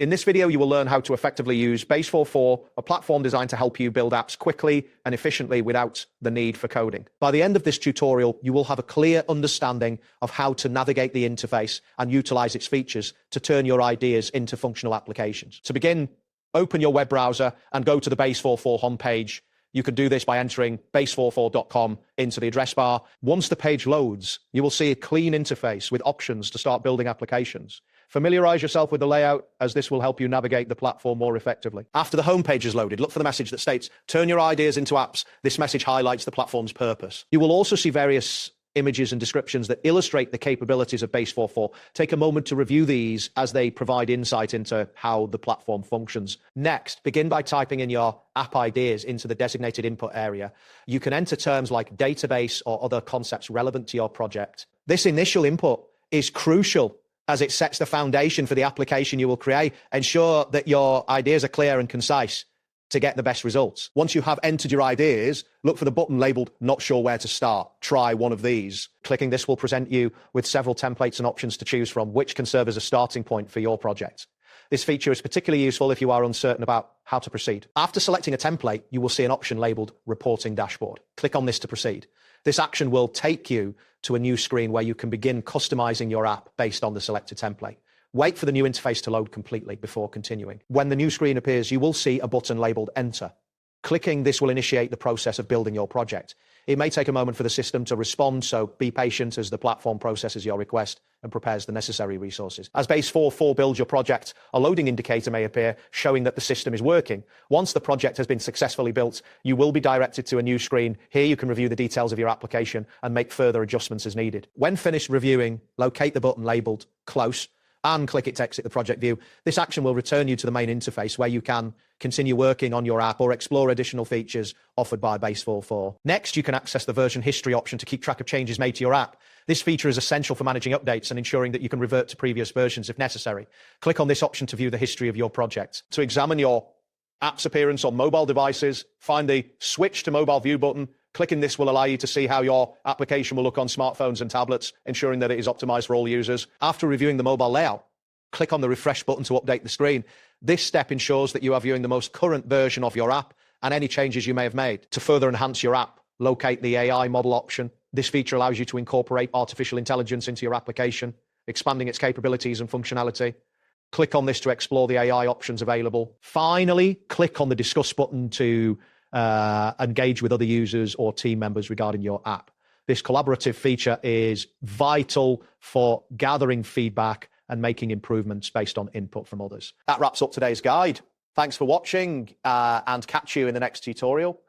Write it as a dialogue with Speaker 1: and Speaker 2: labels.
Speaker 1: In this video, you will learn how to effectively use Base44, a platform designed to help you build apps quickly and efficiently without the need for coding. By the end of this tutorial, you will have a clear understanding of how to navigate the interface and utilize its features to turn your ideas into functional applications. To begin, open your web browser and go to the Base44 homepage. You can do this by entering base44.com into the address bar. Once the page loads, you will see a clean interface with options to start building applications. Familiarize yourself with the layout, as this will help you navigate the platform more effectively. After the homepage is loaded, look for the message that states, "Turn your ideas into apps." This message highlights the platform's purpose. You will also see various images and descriptions that illustrate the capabilities of Base44. Take a moment to review these, as they provide insight into how the platform functions. Next, begin by typing in your app ideas into the designated input area. You can enter terms like database or other concepts relevant to your project. This initial input is crucial, as it sets the foundation for the application you will create. Ensure that your ideas are clear and concise to get the best results. Once you have entered your ideas, look for the button labeled "Not sure where to start." Try one of these. Clicking this will present you with several templates and options to choose from, which can serve as a starting point for your project. This feature is particularly useful if you are uncertain about how to proceed. After selecting a template, you will see an option labeled Reporting Dashboard. Click on this to proceed. This action will take you to a new screen where you can begin customizing your app based on the selected template. Wait for the new interface to load completely before continuing. When the new screen appears, you will see a button labeled Enter. Clicking this will initiate the process of building your project. It may take a moment for the system to respond, so be patient as the platform processes your request and prepares the necessary resources. As Base44 builds your project, a loading indicator may appear showing that the system is working. Once the project has been successfully built, you will be directed to a new screen. Here you can review the details of your application and make further adjustments as needed. When finished reviewing, locate the button labeled Close and click it to exit the project view. This action will return you to the main interface where you can continue working on your app or explore additional features offered by Base44. Next, you can access the version history option to keep track of changes made to your app. This feature is essential for managing updates and ensuring that you can revert to previous versions if necessary. Click on this option to view the history of your project. To examine your app's appearance on mobile devices, find the Switch to Mobile View button. Clicking this will allow you to see how your application will look on smartphones and tablets, ensuring that it is optimized for all users. After reviewing the mobile layout, click on the refresh button to update the screen. This step ensures that you are viewing the most current version of your app and any changes you may have made. To further enhance your app, locate the AI model option. This feature allows you to incorporate artificial intelligence into your application, expanding its capabilities and functionality. Click on this to explore the AI options available. Finally, click on the Discuss button to engage with other users or team members regarding your app. This collaborative feature is vital for gathering feedback and making improvements based on input from others. That wraps up today's guide. Thanks for watching and catch you in the next tutorial.